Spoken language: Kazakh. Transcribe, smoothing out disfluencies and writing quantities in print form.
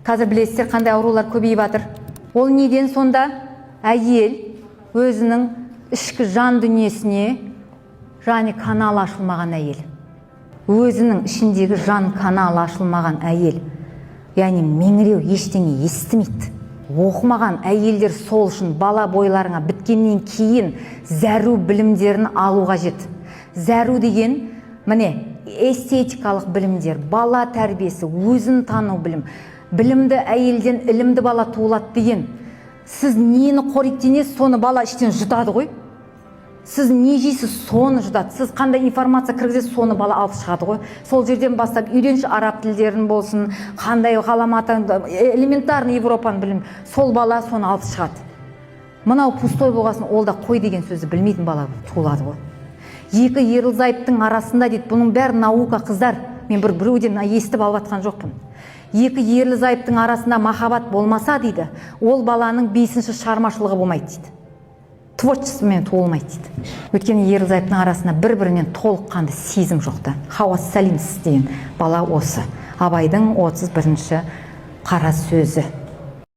Қазір білесіздер қандай аурулар көбейіп жатыр. Ол неден сонда? Әйел өзінің ішкі жан дүниесіне жаны канал ашылмаған әйел. Өзінің ішіндегі жан канал ашылмаған әйел. Яғни меңіреу ештеңе естімейді. Оқымаған әйелдер сол үшін бала бойларыңа біткеннен кейін зәру білімдерін алу қажет. Зәру деген, міне, эстетикалық білімдер, бала тәрбиесі, өзін тану білім. Білімді әйелден ілімді бала туылады деген. Сіз нені қоректенесіз, соны бала іштен жұтады ғой. Сіз не жейсіз, соны жұтады. Сіз қандай информация кіргізесіз, соны бала алып шығады ғой. Сол жерден бастап үйренші араб тілдерін болсын, қандай ғаламаттан, элементарный Европаның білім, сол бала соны алып шығады. Мынау пустой болғасын, ол да қой деген сөзді білмейтін бала туылады ғой. Екі ерлі-зайыптың арасында дейді, бұның бәрі наука қыздар. Мен біреуден естіп алып жатқан жоқпын. Екі ерлі-зайыптың арасында махаббат болмаса дейді, ол баланың 5-ші шығармашылығы болмайды дейді. Творчествомен туылмайды дейді. Өйткені ерлі-зайыптың арасында бір-бірінен толыққанды сезім жоқты. Хауас сәлемсіз деген бала осы. Абайдың 31-ші қара сөзі.